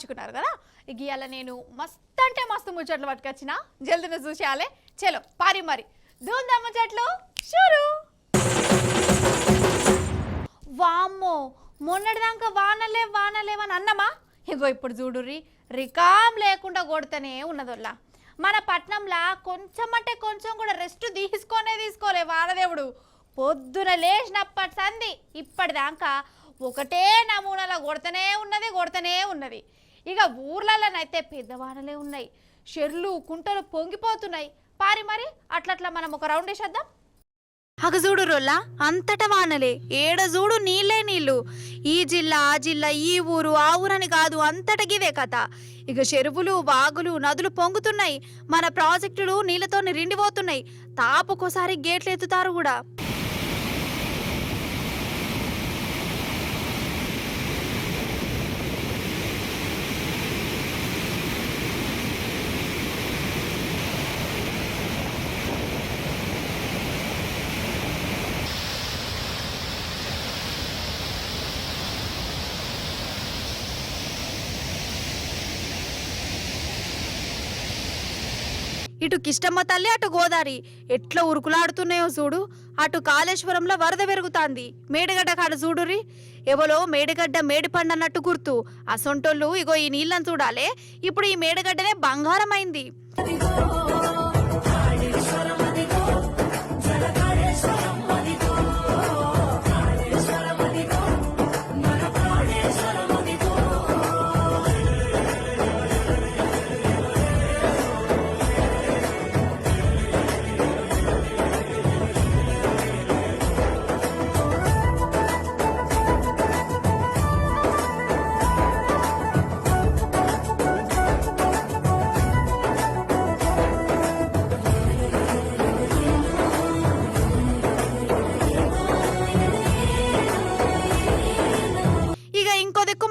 మంచుకున్నారు కదా. ఇవాళ నేను మస్తు అంటే మస్తు ముచ్చట్లు పట్టుకొచ్చిన, జల్దిన చూసేయాలి. చలో పారి మరి దూందా ముచ్చట్లు షురు. వామ్మో, మొన్నటిదాకా వానలేవని అన్నమా, ఇగో ఇప్పుడు చూడుర్రి రికామ్ లేకుండా కొడుతూనే ఉన్నదోళ్ళ. మన పట్నంలా కొంచెం అంటే కొంచెం కూడా రెస్ట్ తీసుకోలే వానదేవుడు. పొద్దున లేచినప్పటి సంది ఇప్పటిదాకా ఒకటే నమూనాలో కొడుతూనే ఉన్నది. ఇక ఊర్లలోనైతే పెద్ద వానలే ఉన్నాయి, చెర్లు కుంటలు పొంగిపోతున్నాయి. పారి మరి అట్లట్లా మనం ఒక రౌండ్ వేసేద్దాం. అగజూడు రోల్లా అంతట వానలే, ఏడ చూడు నీళ్ళే నీళ్లు. ఈ జిల్లా ఆ జిల్లా, ఈ ఊరు ఆ ఊరని కాదు, అంతటగిదే కథ. ఇక చెరువులు వాగులు నదులు పొంగుతున్నాయి, మన ప్రాజెక్టులు నీళ్లతో నిండిపోతున్నాయి. తాపుకోసారి గేట్లు ఎత్తుతారు కూడా. ఇటు కిష్టమ్మ తల్లి అటు గోదావరి ఎట్లా ఉరుకులాడుతున్నాయో చూడు. అటు కాళేశ్వరంలో వరద పెరుగుతాంది, మేడిగడ్డ కాడ చూడురి ఎవలో మేడిగడ్డ మేడిపండు అన్నట్టు గుర్తు. అసొంటోళ్ళు ఇగో ఈ నీళ్ళని చూడాలే, ఇప్పుడు ఈ మేడిగడ్డనే బంగారం అయింది.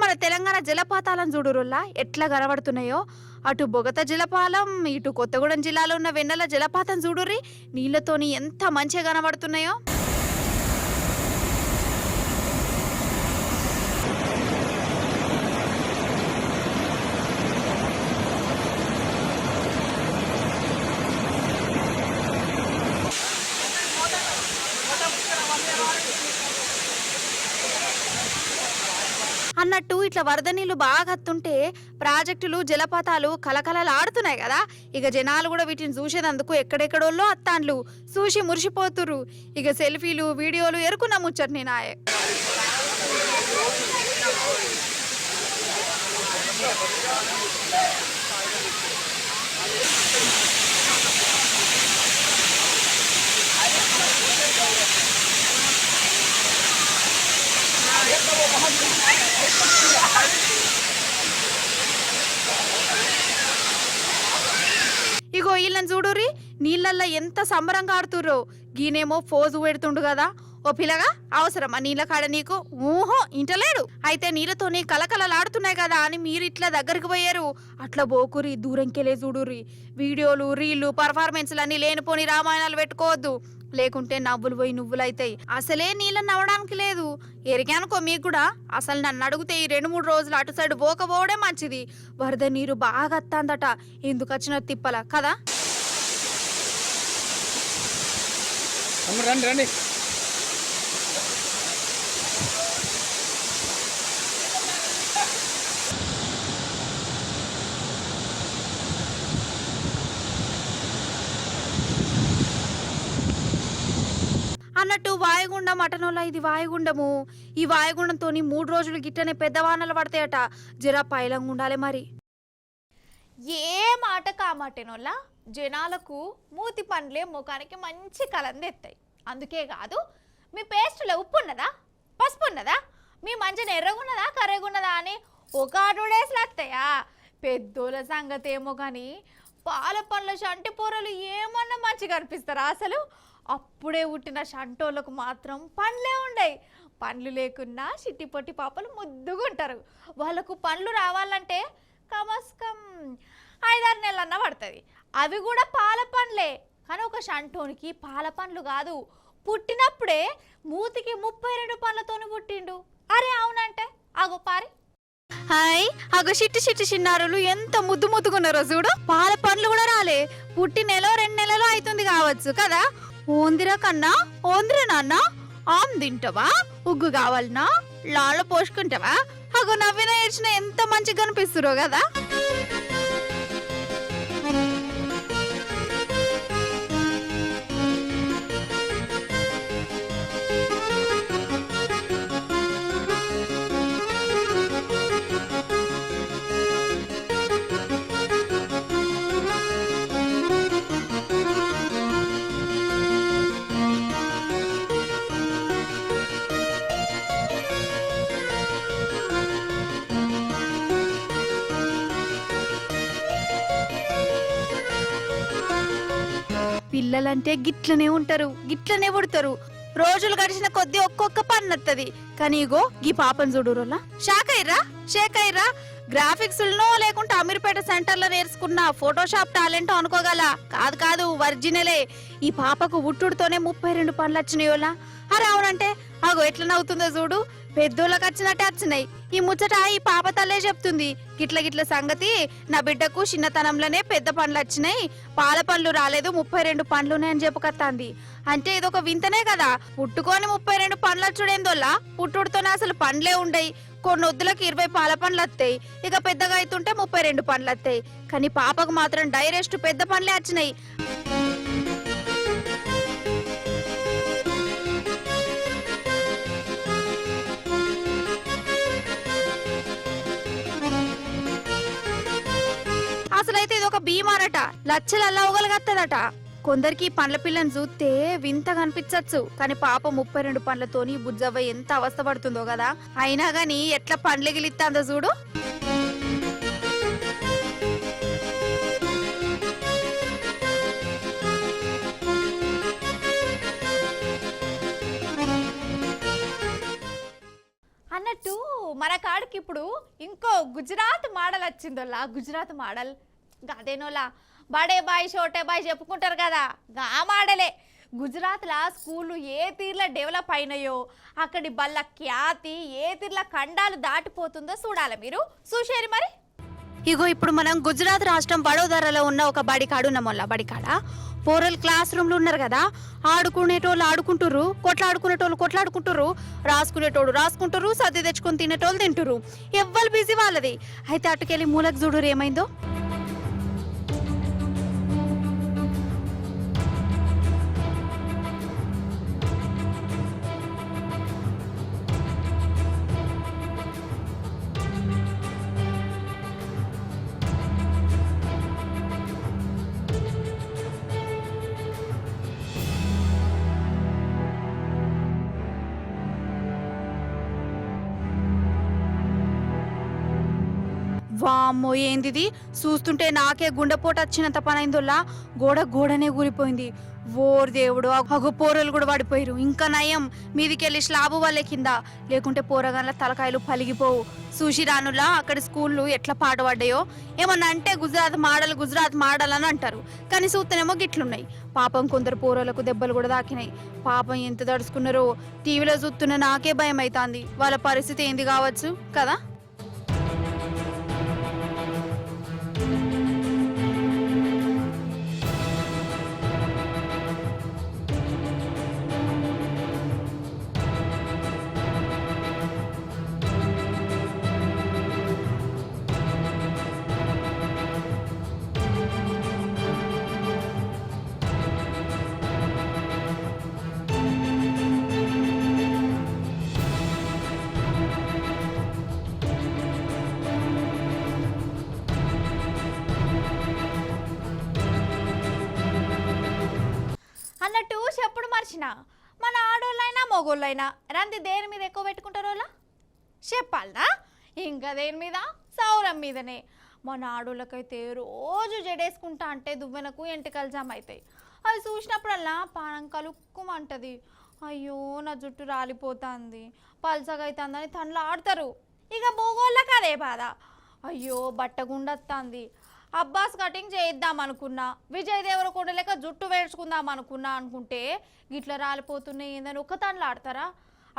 మన తెలంగాణ జలపాతాలను చూడురుల్లా ఎట్లా కనబడుతున్నాయో. అటు బొగత జలపాతం, ఇటు కొత్తగూడెం జిల్లాలో ఉన్న వెన్నెల జలపాతం చూడుర్రి నీళ్లతోని ఎంత మంచిగా కనబడుతున్నాయో. అన్నట్టు ఇట్లా వరద నీళ్లు బాగా వస్తుంటే ప్రాజెక్టులు జలపాతాలు కలకలలాడుతున్నాయి కదా. ఇక జనాలు కూడా వీటిని చూసేందుకు ఎక్కడెక్కడోళ్ళో అత్తాన్లు చూసి మురిసిపోతురు. ఇక సెల్ఫీలు వీడియోలు ఎరుకున్న ముచ్చట్ని నాయే. ఇగో వీళ్ళని చూడుర్రి నీళ్ళల్లో ఎంత సంబరంగా ఆడుతుర్రో. గీనేమో ఫోజు పెడుతుండు కదా. ఓ పిల్లగా అవసరమా నీళ్ళ కాడ నీకు? ఊహో ఇంటలేడు. అయితే నీళ్ళతోని కలకలలాడుతున్నాయి కదా అని మీరు ఇట్లా దగ్గరికి పోయారు. అట్లా బోకురి, దూరంకెళ్ళే చూడుర్రి. వీడియోలు రీళ్లు పర్ఫార్మెన్స్లు అన్ని లేనిపోని రామాయణాలు పెట్టుకోవద్దు, లేకుంటే నవ్వులు పోయి నువ్వులైతాయి. అసలే నీళ్ళని నవ్వడానికి లేదు. ఎరిగానుకో మీకు కూడా. అసలు నన్ను అడిగితే ఈ 2-3 రోజులు అటు సైడ్ పోకపోవడే మంచిది. వరద నీరు బాగా అత్తాందట, ఎందుకు వచ్చిన తిప్పల కదా. రండి అన్నట్టు వాయుగుండం అటనోళ్ళ, ఇది వాయుగుండము. ఈ వాయుగుండంతో 3 రోజులు గిట్టనే పెద్ద వానలు పడతాయట. జరా పైలంగా ఉండాలి మరి. ఏ మాట కామాటేనోళ్ళ జనాలకు మూతి పండ్లే ముఖానికి మంచి కలంది ఎత్తాయి. అందుకే కాదు, మీ పేస్టులో ఉప్పు ఉన్నదా, పసుపు ఉన్నదా, మీ మంచిని ఎర్రగున్నదా కర్రెగున్నదా అని ఒక 2 డేస్లు వస్తాయా. పెద్దోళ్ళ సంగతి ఏమో కానీ పాల పండ్ల చంటి పొరలు ఏమన్నా మంచిగా అనిపిస్తారా అసలు? అప్పుడే పుట్టిన షంటోళ్ళకు మాత్రం పండ్లే ఉండయి. పండ్లు లేకున్నా చిట్టి పొట్టి పాపలు ముద్దుగా ఉంటారు. వాళ్ళకు పండ్లు రావాలంటే కమస్కం 5-6 నెలలన్నా పడుతుంది. అవి కూడా పాల పండ్లే. కానీ ఒక షంటోనికి పాల పండ్లు కాదు, పుట్టినప్పుడే మూతికి 32 పండ్లతోని పుట్టిండు. అరే అవునంటే అగో పారి హాయ్ అగో చిట్టి చిన్నారులు ఎంత ముద్దు ముద్దుకున్నారో చూడు. పాల పండ్లు కూడా రాలే, పుట్టి నెల 2 నెలలు అవుతుంది కావచ్చు కదా. ఓందిరా కన్నా, ఓందిరా నాన్న, ఆమ్ తింటావా, ఉగ్గు కావాలనా, లాల పోసుకుంటావా. అగో నవ్విన ఏడ్చిన ఎంత మంచిగా కనిపిస్తురో కదా. పిల్లలంటే గిట్లనే ఉంటారు, గిట్లనే పుడతారు. రోజులు గడిచిన కొద్దీ ఒక్కొక్క పని వత్తది. కానీ ఇగో ఈ పాపను చూడురోలా షాక్ అయ్యరా. గ్రాఫిక్స్ లేకుంటే అమీర్పేట సెంటర్ లో నేర్చుకున్న ఫోటోషాప్ టాలెంట్ అనుకోగల. కాదు ఒరిజినలే. ఈ పాపకు ఉట్టుడుతోనే 32 పనులు వచ్చినాయోలా. అరే అవునంటే అగో ఎట్లా నవ్వుతుందో చూడు. పెద్దోళ్ళకి వచ్చినట్టే వచ్చినాయి. ఈ ముచ్చట ఈ పాప తల్లే చెప్తుంది. గిట్ల సంగతి నా బిడ్డకు చిన్నతనంలోనే పెద్ద పండ్లు వచ్చినాయి, పాల పండ్లు రాలేదు, 32 పండ్లు ఉన్నాయని చెప్పుకొత్తాంది. అంటే ఇదొక వింతనే కదా. పుట్టుకొని 32 పండ్లు వచ్చుడేందోల్లా. పుట్టుడుతోనే అసలు పండ్లే ఉండయి. కొన్ని వద్దులకు 20 పాల పండ్లు వస్తాయి. ఇక పెద్దగా అవుతుంటే 32 పండ్లు వస్తాయి. కానీ పాపకు మాత్రం డైరెక్ట్ పెద్ద పండ్లే వచ్చినాయి. అసలైతే ఇది ఒక బీమారట, లచ్చలల్లా ఒగలగత్తదట. కొందరికి పండ్ల పిల్లని చూస్తే వింతగా అనిపించచ్చు. కానీ పాప 32 పండ్లతోని బుజ్జవ్వ ఎంత అవస్థ పడుతుందో కదా. అయినా గాని ఎట్లా పండ్లు గిలిత్తాందో చూడు. అన్నట్టు మన కాడికి ఇప్పుడు ఇంకో గుజరాత్ మోడల్ వచ్చిందోలా. గుజరాత్ మోడల్ అదేనోలా, బడే బాయ్ షోటే బాయ్ చెప్పుకుంటారు కదా, ఆ మోడలే. గుజరాత్లో స్కూళ్ళు ఏ తీర్ల డెవలప్ అయినాయో, అక్కడి బల్ల ఖ్యాతి ఏ తీర్ల ఖండాలు దాటిపోతుందో చూడాలి. మీరు చూసేరి మరి. ఇగో ఇప్పుడు మనం గుజరాత్ రాష్ట్రం వడోదరలో ఉన్న ఒక బడికాడున్నామొల్ల. బడికాడ పోరల్ క్లాస్ రూమ్లు ఉన్నారు కదా. ఆడుకునేటోళ్ళు ఆడుకుంటుర్రు, కొట్లాడుకునేటోళ్ళు కొట్లాడుకుంటుర్రు, రాసుకునేటోళ్ళు రాసుకుంటుర్రు, సర్ది తెచ్చుకొని తినేటోళ్ళు తింటుర్రు. ఎవ్వరు బిజీ వాళ్ళది. అయితే అటుకెళ్ళి మూలకు చూడురు ఏమైందో. వామ్మో ఏందిది, చూస్తుంటే నాకే గుండెపోటు వచ్చినంత పనైందోలా. గోడనే కూలిపోయింది. ఓర్ దేవుడు, అగో పోరలు కూడా పడిపోయారు. ఇంకా నయం మీదికెళ్ళి స్లాబు వాళ్ళే కింద, లేకుంటే పోరగాన్ల తలకాయలు పలిగిపోవు. చూసి రానులా అక్కడి స్కూళ్ళు ఎట్లా పాటపడ్డాయో. ఏమన్నా అంటే గుజరాత్ మాడల్ అని అంటారు, కానీ చూస్తేనేమో గిట్లున్నాయి. పాపం కొందరు పోరలకు దెబ్బలు కూడా తాకినాయి. పాపం ఎంత దడుచుకున్నారో టీవీలో చూస్తున్న నాకే భయం అవుతుంది. వాళ్ళ పరిస్థితి ఏంది కావచ్చు కదా. అన్నట్టు చెప్పుడు మర్చిన, మన ఆడోళ్ళైనా మొగోళ్ళైనా రంది దేని మీద ఎక్కువ పెట్టుకుంటారోలా చెప్పాలనా? ఇంకా దేని మీద? సౌరం మీదనే. మన ఆడోళ్ళకైతే రోజు జడేసుకుంటా అంటే దువ్వెనకు ఎంటికలు జమ అవుతాయి. అది చూసినప్పుడల్లా పానం కలుక్కుమంటది. అయ్యో నా జుట్టు రాలిపోతుంది, పల్సగా అవుతుందని తనలో ఆడతారు. ఇక మొగోళ్ళకి అదే బాధ. అయ్యో బట్ట గుండొస్తుంది, అబ్బాస్ కటింగ్ చేయిద్దాం అనుకున్నా, విజయ్ దేవరకొండ లెక్క జుట్టు వేడ్చుకుందాం అనుకుంటే గిట్ల రాలిపోతున్నాయి ఏందని ఒక తనలు ఆడతారా?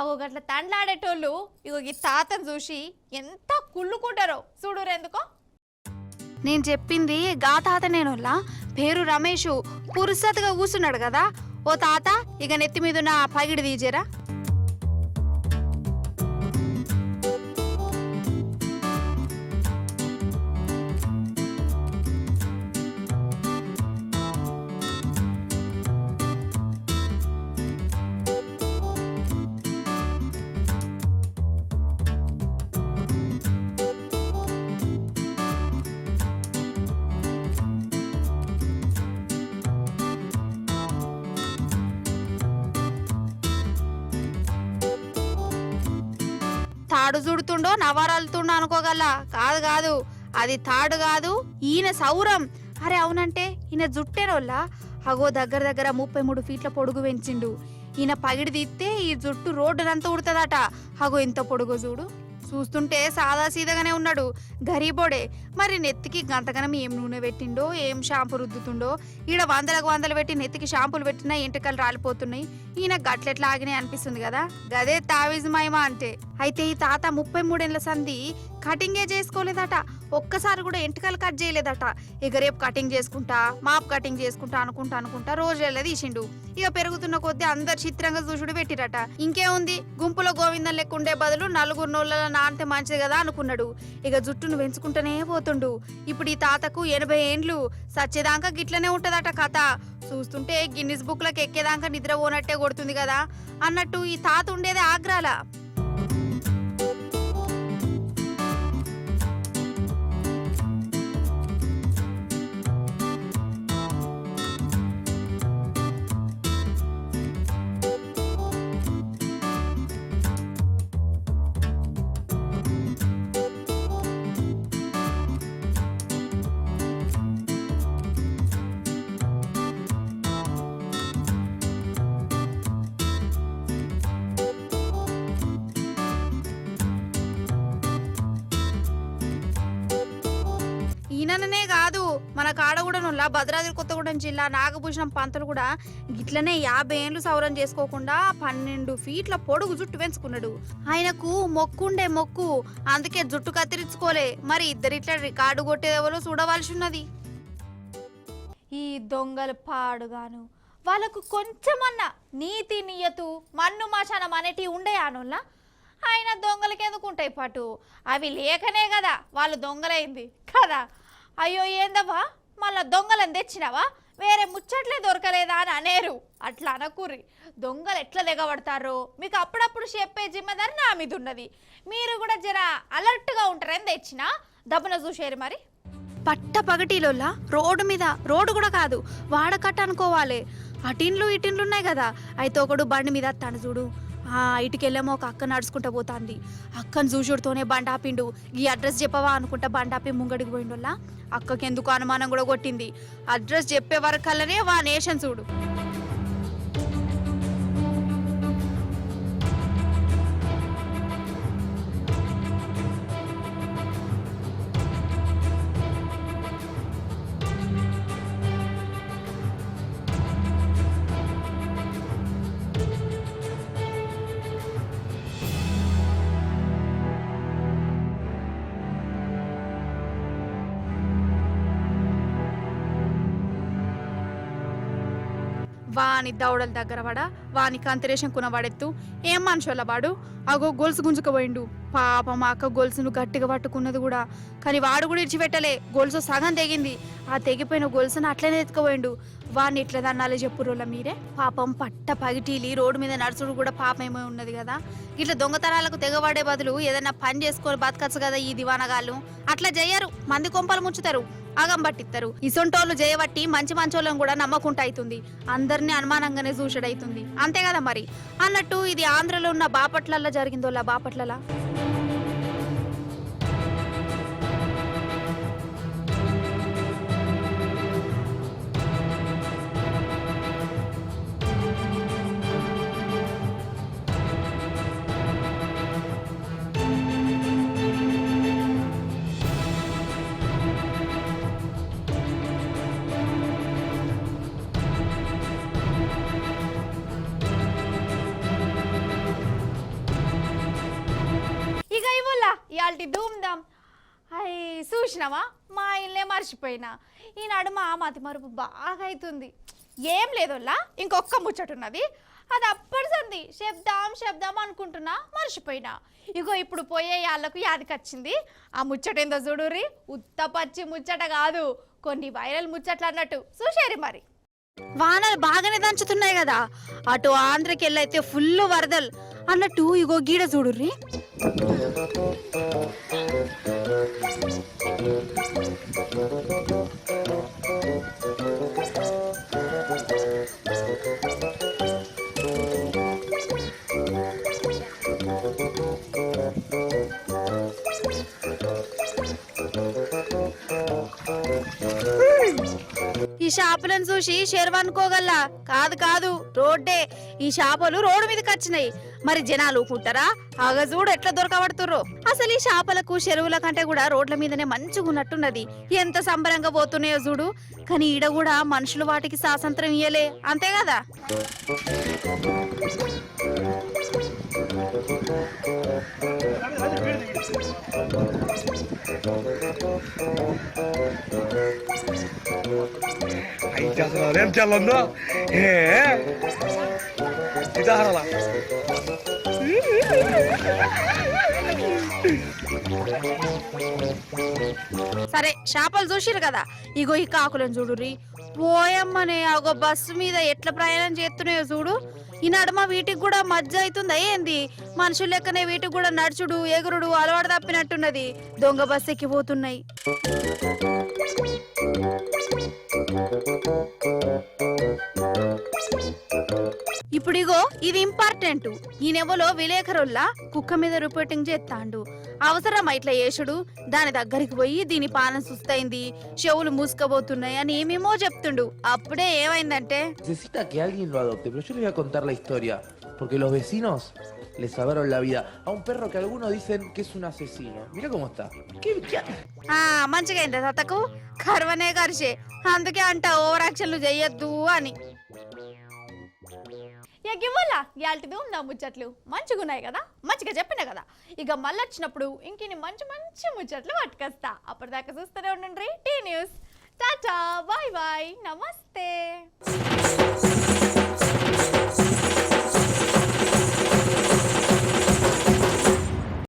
అగో గట్ల తండ్లాడేటోళ్ళు ఇగో ఈ తాతను చూసి ఎంత కుళ్ళుకుంటారో చూడురు ఎందుకో. నేను చెప్పింది గా తాత నేనోళ్ళ పేరు రమేషు పురుసత్తుగా కూర్చున్నాడు కదా. ఓ తాత ఇక నెత్తి మీద ఉన్న పగిడి తీజేరా. తాడు చుడుతుండో నవారాలుతుండో అనుకోగల. కాదు కాదు, అది తాడు కాదు, ఈయన సౌరం. అరే అవునంటే ఈయన జుట్టేనోళ్ళ. అగో దగ్గర దగ్గర 33 ఫీట్ల పొడుగు పెంచిండు. ఈయన పగిడి తీస్తే ఈ జుట్టు రోడ్డునంతా ఉడుతుందట. అగో ఇంత పొడుగు చూడు. చూస్తుంటే సాదా సీదాగానే ఉన్నాడు, గరీబోడే. మరి నెత్తికి గంతగనం ఏం నూనె పెట్టిండో, ఏం షాంపూ రుద్దుతుండో. ఈడ వందలకు వందలు పెట్టి నెత్తికి షాంపూలు పెట్టినా ఎంటకలు రాలిపోతున్నాయి. ఈయన గట్లెట్లా ఆగినాయి అనిపిస్తుంది కదా. గదే తావిజ్ మహిమ అంటే. అయితే ఈ తాత 33 ఏళ్ల సంధి కటింగే చేసుకోలేదట. ఒక్కసారి కూడా ఎంటకలు కట్ చేయలేదట. ఇక రేపు కటింగ్ చేసుకుంటా, మాప్ కటింగ్ చేసుకుంటా అనుకుంటా రోజులలో తీసిండు. ఇక పెరుగుతున్న కొద్దీ అందరు చిత్రంగా చూసుడు పెట్టిరట. ఇంకేముంది, గుంపులో గోవిందం లెక్క ఉండే బదులు 4 నోళ్ళ నాంతే మంచిది కదా అనుకున్నాడు. ఇక జుట్టును పెంచుకుంటూనే పోతుండు. ఇప్పుడు ఈ తాతకు 80 ఏండ్లు. సచ్చేదాకా గిట్లనే ఉంటదట కథ. చూస్తుంటే గిన్నిస్ బుక్లకు ఎక్కేదాకా నిద్ర పోనట్టే కొడుతుంది కదా అన్నట్టు ఈ తాత ఉండేదే ఆగ్రాల. ఈయననే కాదు, మన కాడగూడనుల్లా భద్రాద్రి కొత్తగూడెం జిల్లా నాగభూషణం పంతులు కూడా గిట్లనే 50 ఏండ్లు సౌరం చేసుకోకుండా 12 ఫీట్ల పొడుగు జుట్టు పెంచుకున్నాడు. ఆయనకు మొక్కుండే మొక్కు, అందుకే జుట్టు కత్తిరించుకోలే. మరి ఇద్దరిట్లా రికార్డు కొట్టేదెవరో చూడవలసి ఉన్నది. ఈ దొంగలు పాడుగాను, వాళ్ళకు కొంచెమన్నా నీతి నియతు మన్ను మాచానం అనేటివి ఉండే ఆనోళ్ళ. ఆయన దొంగలకి ఎందుకుంటాయి పటు, అవి లేకనే కదా వాళ్ళు దొంగలైంది కదా. అయ్యో ఏందవ్వా మళ్ళా దొంగలను తెచ్చినావా, వేరే ముచ్చట్లే దొరకలేదా అని అనేరు. అట్లా అనకూర్రి. దొంగలు ఎట్లా దిగబడతారో మీకు అప్పుడప్పుడు చెప్పే జిమ్మదారి నా మీద ఉన్నది. మీరు కూడా జర అలర్ట్గా ఉంటారని తెచ్చినా దబ్బున చూసేరు. మరి పట్ట పగటిలోలా రోడ్డు మీద, రోడ్డు కూడా కాదు వాడకట్ట అనుకోవాలి. అటిన్లు ఇటిన్లు ఉన్నాయి కదా. అయితే ఒకడు బండి మీద తను చూడు, ఇటుకెళ్ళేమో ఒక అక్క నడుచుకుంటా పోతాంది. అక్కను చూసుడుతోనే బండి ఆపిండు. ఈ అడ్రస్ చెప్పవా అనుకుంటా బండి ఆపి ముంగడికి పోయిండోళ్ళ. అక్కకి ఎందుకు అనుమానం కూడా కొట్టింది. అడ్రస్ చెప్పే వరకల్లనే వా నేషన్ చూడు. వాని దౌడల దగ్గర పడ, వాని కంతిరేషన్ కునవాడెత్తు. ఏం మనుషుల వాడు. అగో గొలుసు గుంజుకుపోయిండు. పాపం అక్క గొలుసును గట్టిగా పట్టుకున్నది కూడా. కానీ వాడు కూడా ఇడిచిపెట్టలే. గొలుసు సగం తెగింది. ఆ తెగిపోయిన గొలుసును అట్లనే ఎత్తుకుపోయిండు. వాడిని ఇట్లా దన్నాలే చెప్పురోళ్ళ మీరే. పాపం పట్ట పగిటీలి రోడ్డు మీద నడుచుడు కూడా పాపమేమో ఉన్నది కదా. ఇట్లా దొంగతనాలకు తెగవాడే బదులు ఏదైనా పని చేసుకొని బతకచ్చు కదా ఈ దివానగాళ్ళు. అట్లా చెయ్యరు, మంది కొంపలు ముచ్చుతారు, ఆగం పట్టిస్తారు. ఇసొంటోళ్ళు చేయబట్టి మంచి మంచోళ్ళని కూడా నమ్మకుంటా అవుతుంది. అందరినీ అనుమానంగానే చూసుడైతుంది. అంతే కదా మరి. అన్నట్టు ఇది ఆంధ్రలో ఉన్న బాపట్లల్లో జరిగిందోలా. బాపట్లలా ఇయాల్టి ధూమ్ధామ్. అయ్యి చూసినావా, మా ఇల్లే మర్చిపోయినా. ఈనాడు మా మతి మరుపు బాగా అవుతుంది. ఏం లేదోల్లా, ఇంకొక్క ముచ్చట ఉన్నది. అది అప్పటి సంది శబ్దం అనుకుంటున్నా, మర్చిపోయినా. ఇగో ఇప్పుడు పోయే వాళ్ళకు యాదికొచ్చింది. ఆ ముచ్చట ఏందో చూడుర్రి. ఉత్త పచ్చి ముచ్చట కాదు, కొన్ని వైరల్ ముచ్చట్లు అన్నట్టు. చూసేరి మరి. వానలు బాగానే దంచుతున్నాయి కదా, అటు ఆంధ్రకి వెళ్ళైతే ఫుల్ వరదలు అన్నట్టు ఇగో గీడ చూడుర్రి. ఈ చేపలను చూసి శర్వనుకోగల్లా కాదు కాదు, రోడ్డే. ఈ చేపలు రోడ్డు మీదకి వచ్చినాయి. మరి జనాలు ఊకుంటారా? ఆగ చూడు ఎట్లా దొరకబడుతుర్రో. అసలు ఈ చేపలకు చెరువుల కంటే కూడా రోడ్ల మీదనే మంచిగా ఉన్నట్టున్నది. ఎంత సంబరంగా పోతున్నాయో చూడు. కానీ ఈడ కూడా మనుషులు వాటికి స్వాతంత్రం ఇయ్యలే, అంతే కదా. అయితే అసలు అదేం చల్లందో ఇదారలా సరే చేపలు చూసిరు కదా, ఇగో ఈ కాకులను చూడుర్రి. పోయమ్మనే అగో బస్సు మీద ఎట్లా ప్రయాణం చేస్తున్నాయో చూడు. ఈ నడుమ వీటికి కూడా మజ్జ అవుతుందా ఏంది? మనుషులు లెక్కనే వీటికి కూడా నడుచుడు ఎగురుడు అలవాటు తప్పినట్టున్నది. దొంగ బస్సు ఎక్కిపోతున్నాయి. ఇప్పుడు ఇగో ఇది ఇంపార్టెంట్. ఈయనెవలో విలేకరుల్లా కుక్క మీద రిపోర్టింగ్ చేస్తాండు. అవసరమా ఇట్లా చేసుడు? దాని దగ్గరికి పోయి దీని పానం సుస్తైంది, చెవులు మూసుకపోతున్నాయి అని ఏమేమో చెప్తుండు. అప్పుడే ఏమైందంటే, Necesita que alguien lo adopte, pero yo les voy a contar la historia, porque los vecinos le salvaron la vida a un perro que algunos dicen que es un asesino. Mira cómo está. ¿Qué? మంచిగా అయిందా తాతకు? కర్వనే కరిచే, అందుకే అంట over యాక్షన్లు చెయ్యొద్దు అని. ఎగివ్వాలా ఇయాల్టిది ఉందా ముచ్చట్లు మంచిగా ఉన్నాయి కదా, మంచిగా చెప్పినా కదా. ఇక మళ్ళీ వచ్చినప్పుడు ఇంకిన్ని మంచి మంచి ముచ్చట్లు పట్టుకొస్తా. అప్పటిదాకా చూస్తూనే ఉండండి T News. Tata, bye bye, నమస్తే.